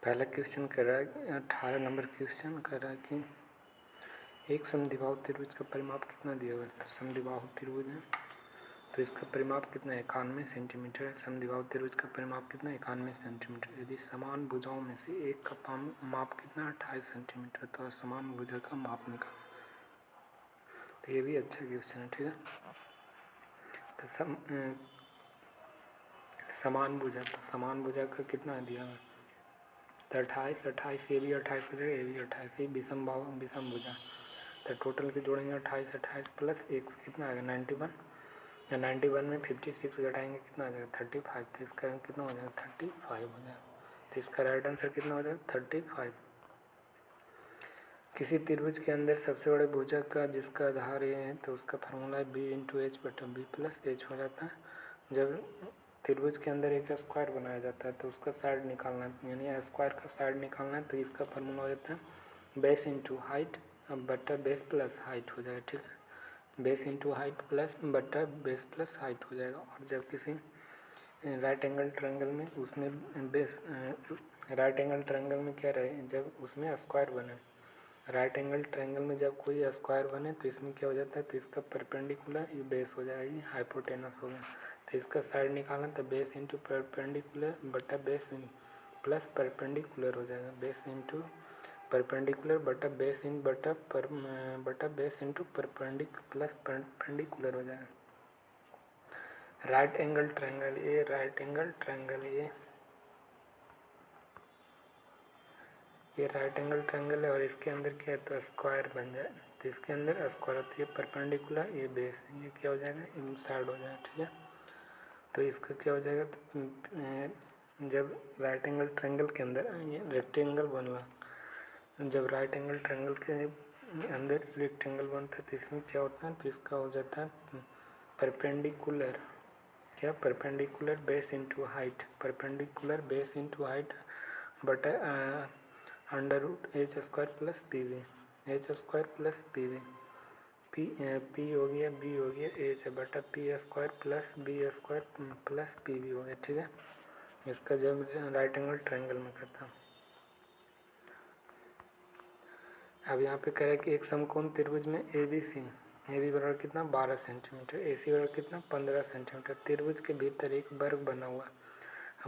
पहला क्वेश्चन कर रहा है 18 नंबर क्वेश्चन कर रहा है कि एक समद्विबाहु त्रिभुज का परिमाप कितना दिया हुआ है। तो समद्विबाहु त्रिभुज है तो इसका परिमाप कितना है 91 सेंटीमीटर है। समद्विबाहु त्रिभुज का परिमाप कितना है 91 सेंटीमीटर। यदि समान भुजाओं में से एक का माप कितना 28 सेंटीमीटर तो असमान भुजा का माप निकालना। तो ये भी अच्छा क्वेश्चन है, ठीक है। तो समान भुजा का कितना दिया हुआ है तो 28 ये भी 28 हो जाएगा, ये भी 28, ये विषम भुजा। तो टोटल के जोड़ेंगे 28 प्लस 1 कितना आएगा 91 या 91 में 56 घटाएंगे कितना आ जाएगा 35। तो इसका कितना हो जाएगा 35 हो जाएगा। तो इसका राइट आंसर कितना हो जाएगा 35। किसी त्रिभुज के अंदर सबसे बड़े भुजा का जिसका आधार ये है तो उसका फार्मूला है b इंटू एच बटा बी प्लस एच हो जाता है। जब त्रिभुज के अंदर एक स्क्वायर बनाया जाता है तो उसका साइड निकालना है, यानी स्क्वायर का साइड निकालना है तो इसका फार्मूला हो जाता है बेस इंटू हाइट बटा बेस प्लस हाइट हो जाएगा, ठीक है। बेस इंटू हाइट प्लस बटा बेस प्लस हाइट हो जाएगा। और जब किसी राइट एंगल ट्रायंगल में उसमें राइट एंगल ट्रायंगल में क्या रहे जब उसमें स्क्वायर बने, राइट एंगल ट्रायंगल में जब कोई स्क्वायर बने तो इसमें क्या हो जाता है तो इसका परपेंडिकुलर ये बेस हो जाएगा, ये हाइपोटेनस हो गया। तो इसका साइड निकालना तो बेस इंटू परपेंडिकुलर बटा बेस प्लस परपेंडिकुलर हो जाएगा। बेस इंटू परपेंडिकुलर बटा बेस इन बटा बेस इंटू परपेंडिक प्लस परपेंडिकुलर हो जाएगा। राइट एंगल ट्रायंगल ये राइट एंगल ट्रायंगल ये राइट एंगल ट्रायंगल है और इसके अंदर क्या है तो स्क्वायर बन जाए। तो इसके अंदर स्क्वायर होती है परपेंडिकुलर ये बेस ये क्या हो जाएगा साइड हो जाएगा, ठीक है। तो इसका क्या हो जाएगा तो जब राइट एंगल ट्रायंगल के अंदर ये रेक्टेंगल बनवा, जब राइट एंगल ट्रायंगल के अंदर रेक्टेंगल बनता है तो इसमें क्या होता है तो इसका हो जाता है परपेंडिकुलर क्या perpendicular base into height, perpendicular base into height बटा under root H square plus P we, H square plus P B, P हो गया बी हो गया एच बटा P square plus B square plus P B हो गया, ठीक है। इसका जब राइट एंगल ट्रायंगल में करता हूँ। अब यहाँ पे कह रहा है कि एक समकोण त्रिभुज में ए बी बराबर कितना 12 सेंटीमीटर, ए सी बराबर कितना 15 सेंटीमीटर। त्रिभुज के भीतर एक वर्ग बना हुआ है,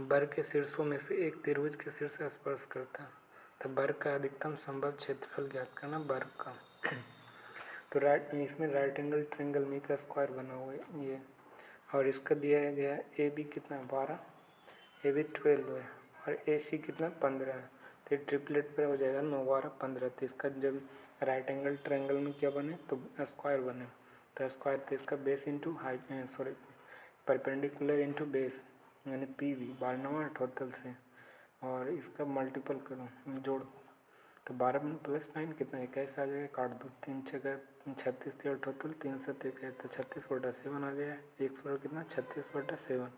वर्ग के शीर्षों में से एक त्रिभुज के शीर्ष स्पर्श करता है। तो वर्ग का अधिकतम संभव क्षेत्रफल ज्ञात करना वर्ग का। तो इसमें राइट एंगल ट्रायंगल में का स्क्वायर बना हुआ है ये, और इसका दिया गया ए बी कितना 12, ए बी 12 है और ए सी कितना 15 है। तो ट्रिपलेट पर हो जाएगा 9 12 15। तो इसका जब राइट एंगल ट्रायंगल में क्या बने तो स्क्वायर बने तो स्क्वायर तो इसका base into height sorry perpendicular into base यानी पी वी 12 टोटल से, और इसका मल्टीपल करो जोड़ तो 12 प्लस 9 कितना 21 आ जाएगा, काट दो 3 6 36 टोटल 3 7 21 तो 36/7 आ जाएगा, 1 कितना 36/7।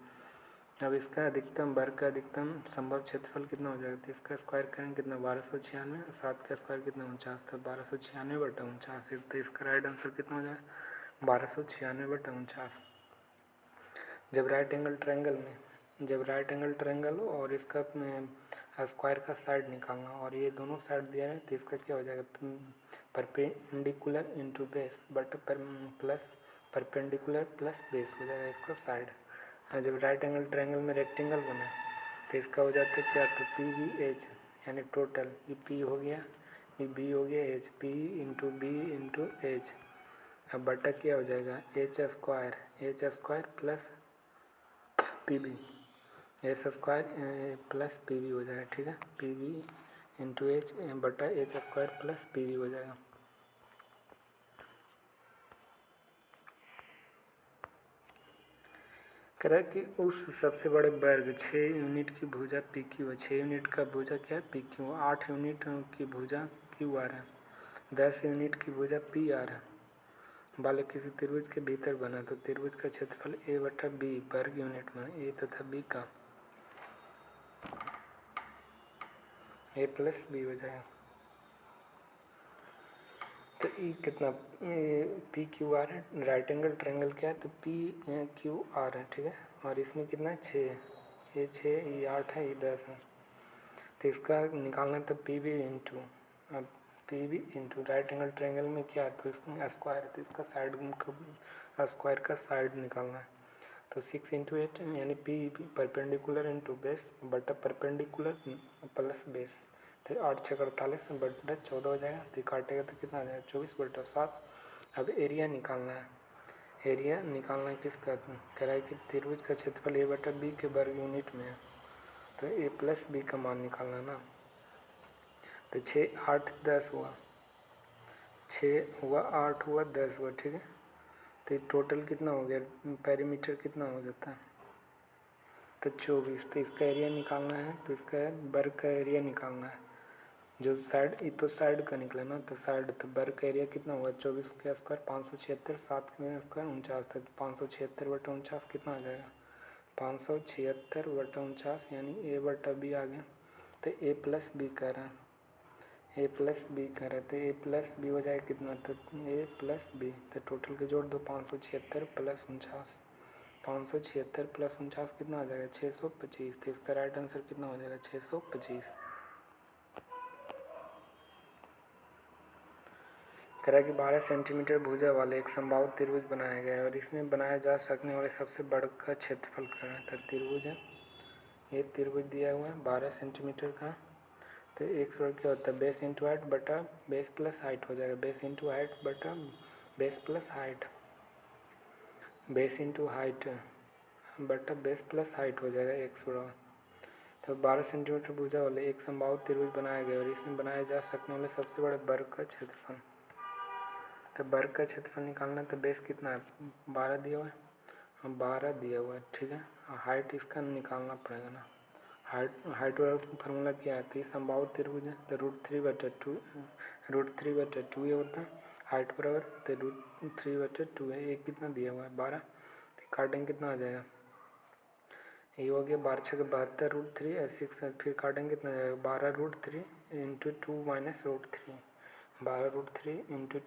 अब इसका अधिकतम वर्ग का अधिकतम संभव क्षेत्रफल कितना हो जाएगा तो इसका स्क्वायर करेंगे कितना 1296 और 7 का स्क्वायर कितना 49, तो 1296/49। तो इसका राइट आंसर कितना हो जाएगा 1296/49। जब राइट एंगल ट्रायंगल और इसका स्क्वायर का साइड निकालना और ये दोनों साइड दिया है तो इसका क्या हो जाएगा परपेंडिकुलर इंटू बेस बट प्लस परपेंडिकुलर प्लस बेस हो जाएगा इसका साइड। जब राइट एंगल ट्रायंगल में रेक्टेंगल बना तो इसका हो जाता है क्या तो पी वी एच यानी टोटल ये पी हो गया ये बी हो गया H P into B into H. अब बटा क्या हो जाएगा H square plus P B H square plus P B हो जाएगा, ठीक है। पी बी इंटू एच बटा H square plus P B हो जाएगा। कह रहा है कि उस सबसे बड़े वर्ग 6 यूनिट की भुजा पी क्यू है, 6 यूनिट का भुजा क्या है पी क्यू, 8 यूनिट की भुजा क्यू आर है, 10 यूनिट की भुजा पी आर है वाले किसी त्रिभुज के भीतर बना तो त्रिभुज का क्षेत्रफल ए बटा बी वर्ग यूनिट में ए तथा बी का ए प्लस बी हो जाएगा। तो ई कितना पी क्यू आर है, राइट एंगल ट्रायंगल क्या है तो पी क्यू आर है, ठीक है। और इसमें कितना 6 ये 6 ये 8 है ये 10 है। तो इसका निकालना है तो पी बी इंटू, अब P B into right angle triangle में क्या है तो इसमें स्क्वायर है तो इसका साइड स्क्वायर का साइड निकालना है। तो 6 इंटू 8 यानी पी परपेंडिकुलर इंटू बेस बटा परपेंडिकुलर प्लस बेस, तो 8 6 48 बटा 14 हो जाएगा। तो काटेगा तो कितना आ जाएगा 24/7। अब एरिया निकालना है, एरिया निकालना है किसका, कह रहा है कि त्रिभुज का क्षेत्रफल ए बटा बी के वर्ग यूनिट में है, तो ए प्लस बी का मान निकालना है ना। तो 6 8 10 हुआ, 6 हुआ 8 हुआ 10 हुआ, ठीक है। तो टोटल कितना हो गया, पेरीमीटर कितना हो जाता है तो 24। तो इसका एरिया निकालना है तो इसका वर्ग का एरिया निकालना है, जो साइड ये तो साइड का निकला ना, तो साइड तो वर्ग का एरिया कितना हुआ 24 के स्क्वायर 576, 7 के स्क्वायर 49, तो 576/49 कितना आ जाएगा 576/49 यानी ए बटा बी आ गया। तो ए प्लस बी कह रहा है, ए प्लस बी कह रहा है तो ए प्लस बी हो जाएगा कितना, तो ए प्लस बी तो टोटल के जोड़ दो 576 + 49, 576 + 49 कितना आ जाएगा 625। तो इसका राइट आंसर कितना हो जाएगा 625। कह रहा है कि 12 सेंटीमीटर भुजा वाले एक समबाहु त्रिभुज बनाया गया है और इसमें बनाया जा सकने वाले सबसे बड़ा का क्षेत्रफल कह रहा था। त्रिभुज है, ये त्रिभुज दिया हुआ है 12 सेंटीमीटर का। तो एक सौ क्या होता है बेस इंटू हाइट बटा बेस प्लस हाइट हो जाएगा, बेस इंटू हाइट बटा base plus height, base into height बटा बेस प्लस हाइट हो जाएगा 100। तो 12 सेंटीमीटर भुजा वाले एक समबाहु त्रिभुज बनाया गया और इसमें बनाया जा सकने वाले सबसे बड़े वर्ग का क्षेत्रफल। तो वर्ग का क्षेत्रफल निकालना तो बेस कितना है 12 दिया हुआ है, 12 दिया हुआ है, ठीक है। हाइट इसका निकालना पड़ेगा ना, हाइट वाला फार्मूला क्या है, तो ये समबाहु त्रिभुज है तो √3/2 √3/2 ये होता है, हाइट बराबर तो √3/2 है। ये कितना दिया हुआ है 12, तो काटेंगे कितना आ जाएगा, ये हो गया 12 6 72 √3 6, फिर काटेंगे कितना जाएगा 12√3 × 2 - √3, 12√3 × 2 -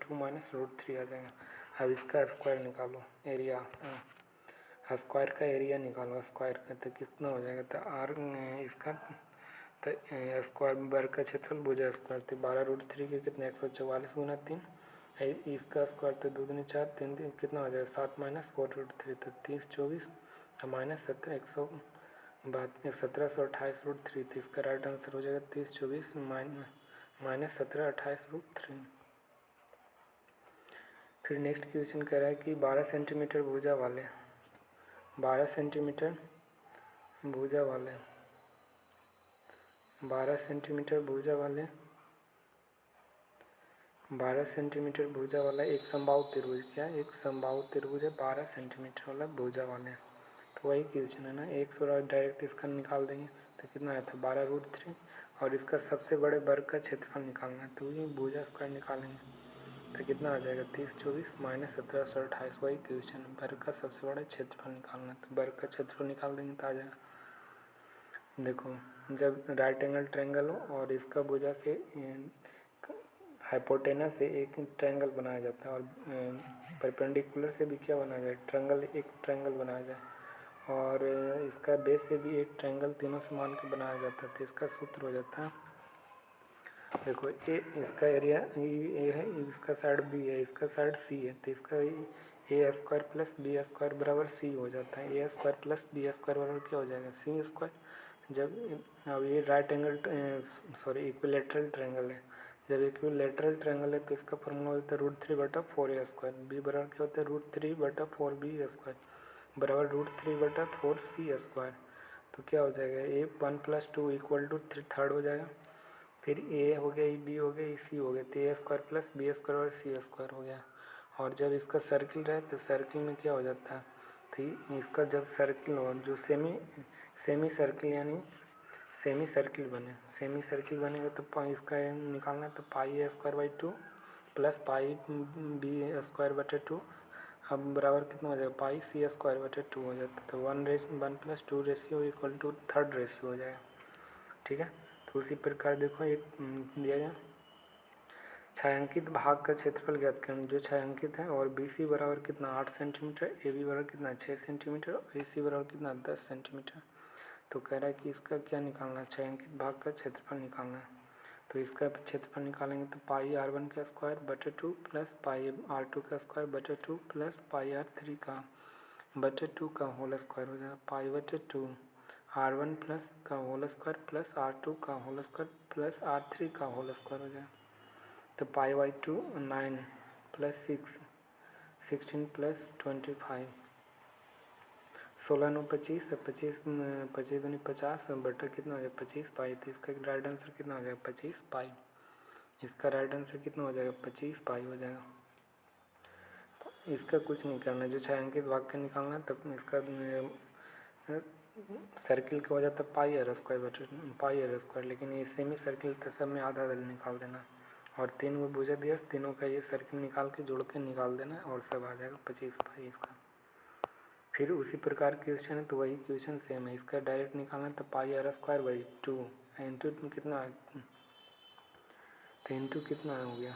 √3 आ जाएगा। अब इसका स्क्वायर निकालो, एरिया स्क्वायर का एरिया निकालो, स्क्वायर का तो कितना हो जाएगा, तो आर इसका तो स्क्वायर वर्ग का क्षेत्रफल भुजा स्क्वायर, तो 12√3 के कितने 144 × 3, इसका स्क्वायर तो 2 दूनी 4 3 कितना हो जाएगा 7 - 4√3 तो 30 24 -17 1728√3, तो इसका राइट आंसर हो जाएगा 30 24 -1728√3। फिर नेक्स्ट क्वेश्चन कह रहा है कि 12 सेंटीमीटर भुजा वाले 12 सेंटीमीटर भुजा वाले 12 सेंटीमीटर भुजा वाले 12 सेंटीमीटर भुजा वाला एक समबाहु त्रिभुज, क्या एक समबाहु त्रिभुज है 12 सेंटीमीटर वाला भुजा वाले, तो वही क्वेश्चन है ना। 100 डायरेक्ट इसका निकाल देंगे तो कितना आया था 12√3 और इसका सबसे बड़े वर्ग का क्षेत्रफल निकालना है तो ये भुजा स्क्वायर निकालेंगे तो कितना आ जाएगा 30 24 -1728, वही क्वेश्चन है, वर्ग का सबसे बड़ा क्षेत्रफल निकालना है तो वर्ग का क्षेत्रफल निकाल देंगे तो आ जाएगा। देखो जब राइट एंगल ट्रायंगल हो और इसका भुजा से हाइपोटेनस से एक ट्रायंगल बनाया जाता है और परपेंडिकुलर से भी क्या बनाया जाए ट्रायंगल, एक ट्रायंगल बनाया जाए और इसका बेस से भी एक ट्रायंगल, तीनों से मान के बनाया जाता है तो इसका सूत्र हो जाता है। देखो ए इसका एरिया ए है, इसका साइड बी है, इसका साइड सी है, तो इसका ए स्क्वायर प्लस बी स्क्वायर बराबर सी हो जाता है। ए स्क्वायर प्लस बी स्क्वायर बराबर क्या हो जाएगा सी स्क्वायर। जब अब ये राइट एंगल इक्विलेटरल ट्रायंगल है, जब इक्विलेटरल ट्रायंगल है तो इसका फॉर्मूला होता है √3/4a², बी बराबर क्या होता है √3/4b² बराबर √3/4c²। तो क्या हो जाएगा ए 1 + 2 = 3 हो जाएगा, फिर ए हो गया ई बी हो गया ई सी हो गया, तो a² + b² और c² हो गया। और जब इसका सर्किल रहे तो सर्किल में क्या हो जाता है, तो इसका जब सर्किल हो जो सेमी सर्किल यानी सेमी सर्किल बनेगा तो इसका निकालना है तो πa² 2 + πb²/2 अब बराबर कितना हो जाएगा πc²/2 हो जाता है, तो 1:2 रेशियो = 3rd रेशियो हो जाएगा, ठीक है। तो उसी प्रकार देखो एक दिया गया छायांकित भाग का क्षेत्रफल ज्ञात करें जो छायांकित है और BC बराबर कितना 8 सेंटीमीटर, AB बराबर कितना 6 सेंटीमीटर और AC बराबर कितना 10 सेंटीमीटर। तो कह रहा है कि इसका क्या निकालना है, छायांकित भाग का क्षेत्रफल निकालना है। तो इसका क्षेत्रफल निकालेंगे तो पाई r1 का स्क्वायर बटे 2 प्लस पाई r2 का स्क्वायर बटे 2 प्लस पाई r3 का बटे 2 का होल स्क्वायर हो जाएगा। पाई बटे 2 r1 प्लस का होल स्क्वायर प्लस r2 का होल स्क्वायर प्लस r3 का होल स्क्वायर हो जाएगा। तो पाई बाई 2 9 प्लस 6 16 प्लस 25 16 9 25 25 25 दूनी 50 बटा कितना हो जाएगा 25 पाई। तो इसका राइट आंसर कितना हो जाएगा 25 पाई। इसका राइट आंसर कितना हो जाएगा 25 पाई हो जाएगा। इसका कुछ नहीं करना, जो छायांकित भाग का निकालना है तब इसका सर्किल का हो जाता है पाई आर स्क्वायर बटे पाई आर स्क्वायर, लेकिन ये सेमी सर्किल तो सब में आधा आधा निकाल देना और 3 को भुजा दिया, तीनों का ये सर्किल निकाल के जोड़ के निकाल देना और सब आ जाएगा 25 पाई इसका। फिर उसी प्रकार क्वेश्चन है तो वही क्वेश्चन सेम है, इसका डायरेक्ट निकालना तो पाई आर स्क्वायर बाई 2 इंटू कितना तो इंटू कितना हो गया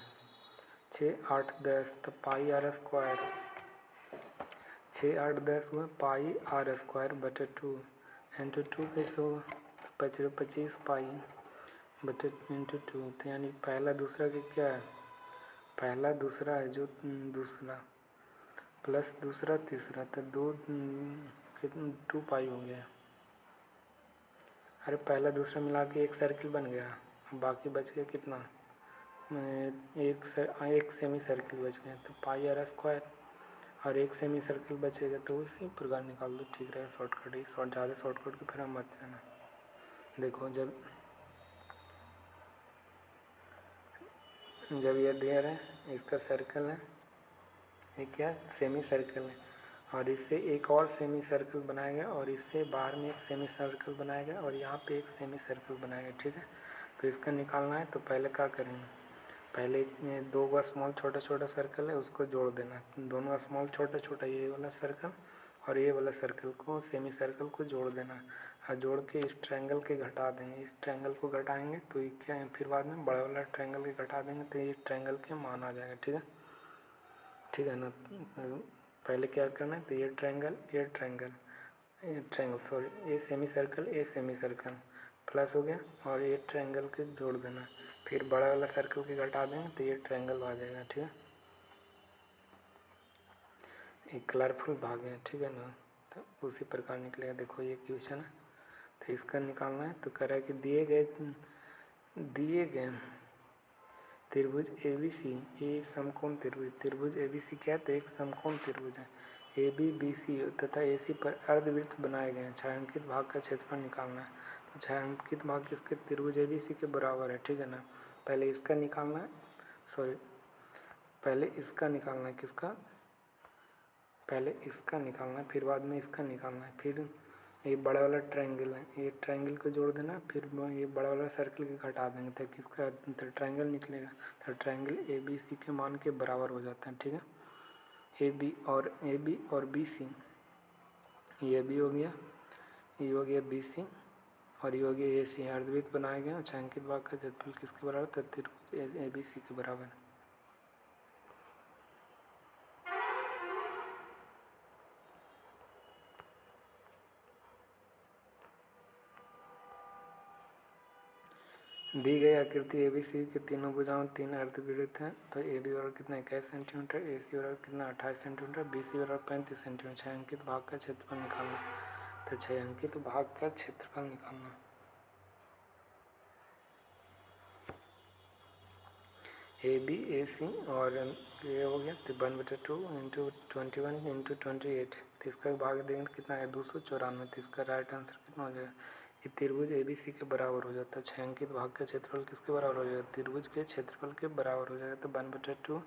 6 8 10 तो पाई आर स्क्वायर 6 8 10 हुआ पाई आर स्क्वायर बटे 2 इंटू 2 कैसे होगा तो 25 पाई बटे इंटू 2। तो यानी पहला दूसरा के क्या है, पहला दूसरा है जो दूसरा प्लस दूसरा तीसरा तो 2 पाई हो गया। अरे पहला दूसरा मिला के एक सर्किल बन गया, बाकी बच गया कितना एक सेमी सर्किल बच गया। तो पाई आर स्क्वायर और एक सेमी सर्किल बचेगा तो इसी प्रकार निकाल दो, ठीक रहेगा। शॉर्टकट ही ज़्यादा शॉर्टकट की फिर हम मत लेना। देखो जब ये दिया है इसका सर्कल है, ये क्या सेमी सर्कल है और इससे एक और सेमी सर्कल बनाया गया और इससे बाहर में एक सेमी सर्कल बनाया गया और यहाँ पे एक सेमी सर्कल बनाया गया, ठीक है। तो इसका निकालना है तो पहले क्या करेंगे, पहले 2 स्मॉल छोटा छोटा सर्कल है उसको जोड़ देना, दोनों स्मॉल छोटा छोटा ये वाला सर्कल और ये वाला सर्कल को सेमी सर्कल को जोड़ देना और जोड़ के इस ट्रायंगल के घटा देंगे। इस ट्रायंगल को घटाएंगे तो ये क्या है, फिर बाद में बड़ा वाला ट्रायंगल के घटा देंगे तो ये ट्रायंगल के मान आ जाएगा, ठीक है। ठीक है ना। पहले क्या करना है तो ये ट्रायंगल सॉरी ये सेमी सर्कल प्लस हो गया और ये ट्रायंगल के जोड़ देना, फिर बड़ा वाला सर्कल के घटा देंगे तो ये ट्रायंगल आ जाएगा, ठीक है। एक कलरफुल भाग है, ठीक है ना। तो उसी प्रकार निकलेगा। देखो ये क्वेश्चन है तो इसका निकालना है तो कह रहा है कि दिए गए त्रिभुज ABC ये समकोण त्रिभुज ABC क्या है तो एक समकोण त्रिभुज है। AB BC तथा AC पर अर्धवृत्त बनाए गए हैं। छायांकित भाग का क्षेत्रफल निकालना है तो छायांकित भाग किसके त्रिभुज ABC के बराबर है, ठीक है ना। पहले इसका निकालना है पहले इसका निकालना है किसका, पहले इसका निकालना है फिर बाद में इसका निकालना है। फिर ये बड़ा वाला ट्रायंगल है, ये ट्रायंगल को जोड़ देना, फिर ये बड़ा वाला सर्कल के घटा देंगे तो किसका तो ट्रायंगल निकलेगा। तो ट्रायंगल ABC के मान के बराबर हो जाता है, ठीक है। AB और BC ये भी हो गया, ये हो गया BC और ये हो गया AC अर्धवृत्त बनाया गया। छायांकित भाग का क्षेत्रफल किसके बराबर तो त्रिभुज ABC के बराबर। दी गई आकृति ABC के तीनों भुजाओं 3 अर्धवृत्त हैं तो AB बराबर कितना 21 सेंटीमीटर, AC बराबर कितना 28 सेंटीमीटर, BC बराबर 35 सेंटीमीटर। छायांकित भाग का क्षेत्रफल निकालना तो छायांकित भाग का क्षेत्रफल निकालना AB AC और ये हो गया तो 1/2 इंटू 21 इंटू 28 तो इसका भाग देंगे तो कितना है 294। तो इसका राइट आंसर कितना हो जाएगा, ये त्रिभुज ABC के बराबर हो जाता है। छायांकित भाग का क्षेत्रफल किसके बराबर हो जाएगा, त्रिभुज के क्षेत्रफल के बराबर हो जाएगा। तो 1/2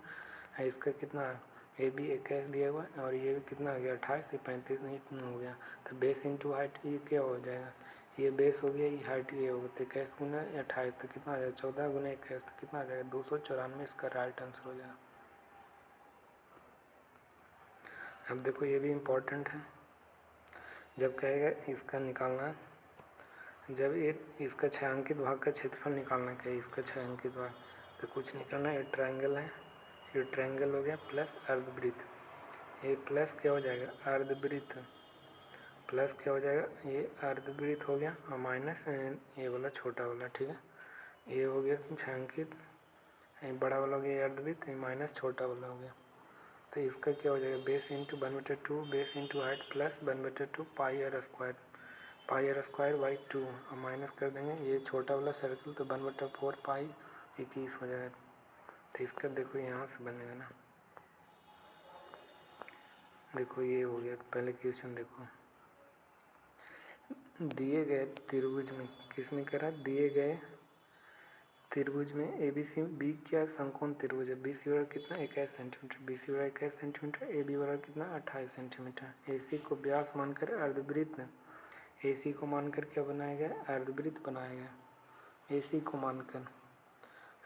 इसका कितना है AB 21 दिया हुआ है और ये भी कितना हो गया 28 35 नहीं हो गया। तो बेस इंटू हाइट ये क्या हो जाएगा, ये बेस हो गया, ये हाइट ये होगा तो 21 गुना 28 तो कितना आ जाएगा 14 गुना 21 तो कितना आ जाएगा 294। इसका राइट आंसर हो जाएगा। अब देखो ये भी इम्पोर्टेंट है, जब कहेगा इसका निकालना है, जब ये इसका छायांकित भाग का क्षेत्रफल निकालना क्या है, इसका छायांकित भाग तो कुछ नहीं करना, ये ट्रायंगल है, ये ट्रायंगल हो गया प्लस अर्धवृत्त, ये प्लस क्या हो जाएगा अर्धवृत्त प्लस क्या हो जाएगा, ये अर्धवृत्त हो गया और माइनस ये वाला छोटा वाला, ठीक है। ये हो गया छायांकित, ये बड़ा वाला हो गया अर्धवृत्त, ये माइनस छोटा वाला हो गया। तो इसका क्या हो जाएगा, base into 1/2 base into height plus 1/2 pi R square, pi R square by 2 और माइनस कर देंगे ये छोटा वाला सर्कल, तो 1/4 पाई 21 हो जाएगा। तो इसका देखो यहाँ से बनेगा ना, देखो ये हो गया। पहले क्वेश्चन देखो, दिए गए त्रिभुज में, किस में करा, दिए गए त्रिभुज में ए बी सी, बी क्या समकोण त्रिभुज है, बी सी बराबर कितना 21 सेंटीमीटर, बी सी बराबर 21 सेंटीमीटर, ए बी बराबर कितना 28 सेंटीमीटर। ए सी को व्यास मानकर अर्धवृत्त, ए सी को मानकर क्या बनाया गया, अर्धवृत्त बनाया गया। ए सी को मानकर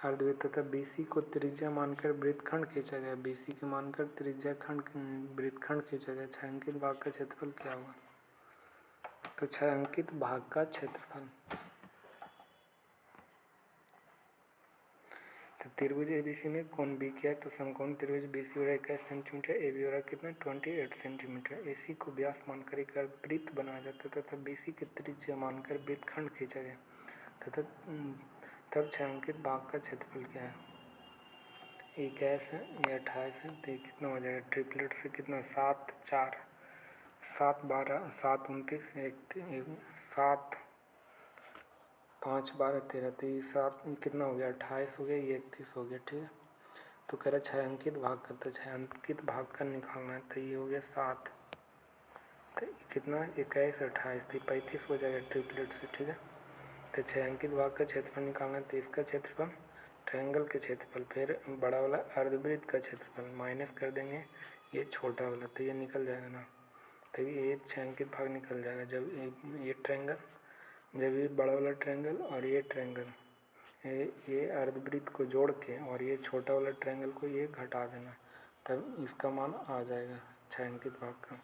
अर्धवृत्त तथा बी सी को त्रिज्या मानकर वृत्तखंड खींचा गया, बी सी के मानकर त्रिज्या खंड वृत्तखंड खींचा गया। छायांकित भाग का क्षेत्रफल क्या होगा, तो छायांकित भाग का क्षेत्रफल, तो त्रिभुज एबीसी में कोण बी क्या है, तो समकोण त्रिभुज बी सी बराबर 21 सेंटीमीटर, ए बी बराबर कितना 28 सेंटीमीटर। ए सी को व्यास मानकर एक वृत्त बनाया जाता तथा बी सी की त्रिज्या मानकर वृत्तखंड खींचा गया तथा तब छायांकित भाग का क्षेत्रफल क्या है, 21 है, ये 28 है, तो ये कितना हो जाएगा, ट्रिपलेट से कितना 7 4 7 12 7 29 7 5 12 13, तो ये 7 कितना हो गया 28 हो गया, ये 31 हो गया, ठीक है। तो कह रहा छायांकित भाग का, तो छायांकित भाग का निकालना है, तो ये हो गया 7, तो कितना 21 28, तो 35 हो जाएगा ट्रिपलेट से, ठीक है। तो छायांकित भाग का क्षेत्रफल निकालना है, तो इसका क्षेत्रफल ट्रायंगल के क्षेत्रफल, फिर बड़ा वाला अर्धवृत्त का क्षेत्रफल माइनस कर देंगे ये छोटा वाला, तो ये निकल जाएगा ना, तो ये छायांकित भाग निकल जाएगा। जब ये ट्रायंगल, जब ये बड़ा वाला ट्रायंगल और ये ट्रायंगल, ये अर्धवृत्त को जोड़ के और ये छोटा वाला ट्रायंगल को ये घटा देना, तब इसका मान आ जाएगा छायांकित भाग का।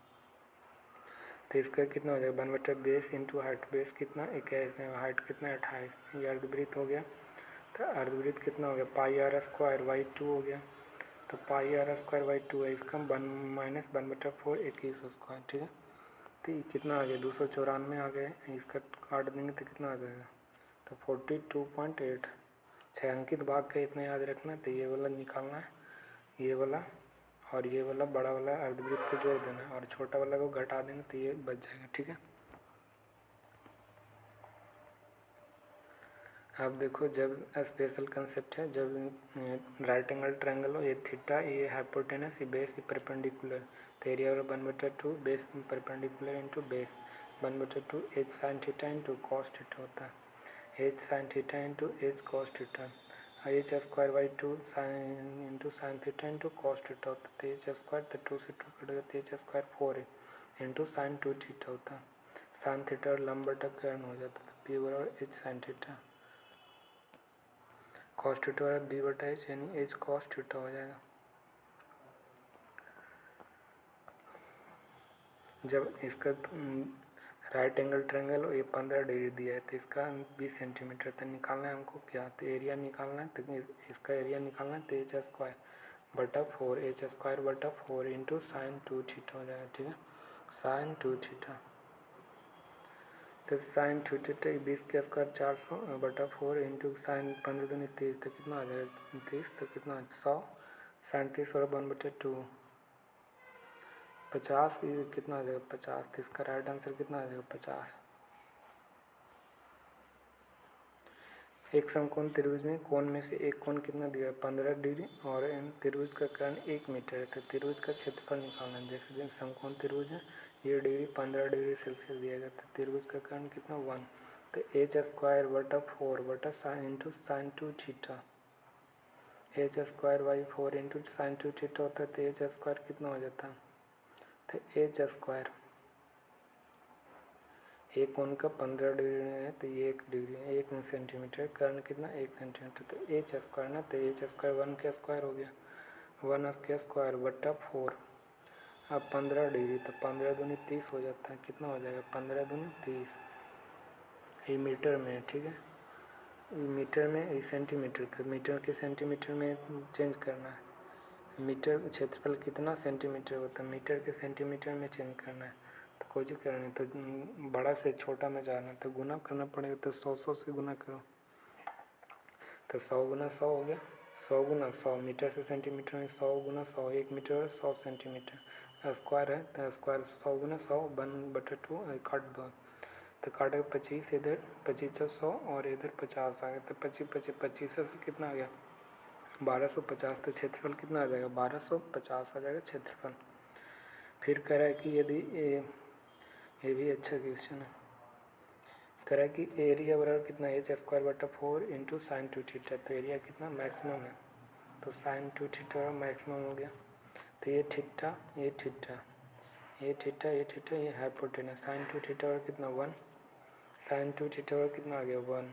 तो इसका कितना हो जाएगा, 1/2 बेस इंटू हाइट, बेस कितना 21 है, हाइट कितना 28, ये अर्धवृत्त हो गया। तो अर्धवृत्त कितना हो गया, पाई आर स्क्वायर बाई 2 हो गया, तो पाई आर स्क्वायर बाई 2 है, इसका माइनस 1/4 21 स्क्वायर, ठीक है। तो ये कितना आ गया 294 आ गया, इसका काट देंगे तो कितना आ जाएगा, तो 42.8। छायांकित भाग का इतना याद रखना, तो ये वाला निकालना है, ये वाला और ये वाला बड़ा वाला अर्धवृत्त को जोड़ देना है और छोटा वाला को घटा देंगे तो ये बच जाएगा, ठीक है। अब देखो, जब स्पेशल कंसेप्ट है, जब राइट एंगल ट्रायंगल हो, ये थीटा, ये हाइपोटेनस, ये बेस, ये परपेंडिकुलर, तो area 1/2 base perpendicular into base 1/2 h sine theta into cos theta होता है, h sine theta into H cos theta, H square by 2 sine into sine theta into cos theta होता है, तो H square, तो 2 से 2 कटेगा, तो एच स्क्वायर 4 है इंटू साइन 2 थीटा होता है, साइन थीटा और लंबवत कर्ण हो जाता है, पी बराबर h sine theta, cos theta बराबर बी बटा एच, यानी एच कॉस थीटा हो जाएगा। जब इसका राइट एंगल ट्रायंगल ये 15 डिग्री दिया है, तो इसका 20 सेंटीमीटर तक निकालना है हमको, क्या, तो एरिया निकालना है, तो इसका एरिया निकालना है, तो एच स्क्वायर बटा 4, एच स्क्वायर बटा 4 इंटू साइन 2 थीटा हो जाएगा, ठीक है, साइन 2 थीटा, तो साइन 2 थीटा 20 के स्क्वायर 400 बटा 4 इंटू साइन 15 दूनी 30, तो कितना आ जाएगा 30, तो कितना 100, साइन 30 और 1/2 50, ये कितना आ जाएगा 50, तो इसका राइट आंसर कितना आ जाएगा 50। एक समकोण त्रिभुज में कोण में से एक कोण कितना दिया है 15 डिग्री और त्रिभुज का कर्ण 1 मीटर है, तो त्रिभुज का क्षेत्रफल निकालना है। जैसे समकोण त्रिभुज है, ये डिग्री 15 डिग्री सेल्सियस दिया गया, तो त्रिभुज का कर्ण कितना 1, तो एच स्क्वायर बटा 4 बटा sine into sine 2 theta, H square by 4 into sine 2 theta होता है, तो एच स्क्वायर कितना हो जाता है, तो एच स्क्वायर, एक कोण का 15 डिग्री है, तो ये 1 डिग्री है, 1 सेंटीमीटर, कर्ण कितना 1 सेंटीमीटर, तो एच स्क्वायर ना, तो एच स्क्वायर 1 के स्क्वायर हो गया, 1 के स्क्वायर बटा 4, अब 15 डिग्री, तो 15 दूनी 30 हो जाता है, कितना हो जाएगा 15 दूनी 30, ये मीटर में है, ठीक है, ये मीटर में, ये सेंटीमीटर, तो मीटर के सेंटीमीटर में चेंज करना है, मीटर क्षेत्रफल कितना सेंटीमीटर होता है, मीटर के सेंटीमीटर में चेंज करना है, तो कोई चीज़ करनी तो बड़ा से छोटा में जाना तो गुना करना पड़ेगा, तो 100 से गुना करो तो 100 गुना 100 हो गया, 100 गुना 100 मीटर से सेंटीमीटर में 100 गुना 100 1 मीटर और 100 सेंटीमीटर स्क्वायर है, तो स्क्वायर 100 गुना 100 1/2 काट दो, तो काटेगा 25, इधर 25 100 और इधर 50 आ गया, तो 25 से कितना आ गया 1250, तो क्षेत्रफल कितना आ जाएगा 1250 आ जाएगा क्षेत्रफल। फिर कह रहा है कि यदि ये भी अच्छा क्वेश्चन है, कह रहा है कि एरिया बराबर कितना h²/4 इंटू साइन 2 थीटा, तो एरिया कितना मैक्सिमम है, तो साइन 2 थीटा मैक्सिमम हो गया, तो ये थीटा ये थीटा ये थीटा ये थीटा ये हाइपोटेनस, साइन 2 थीटा कितना 1, साइन 2 थीटा कितना आ गया 1,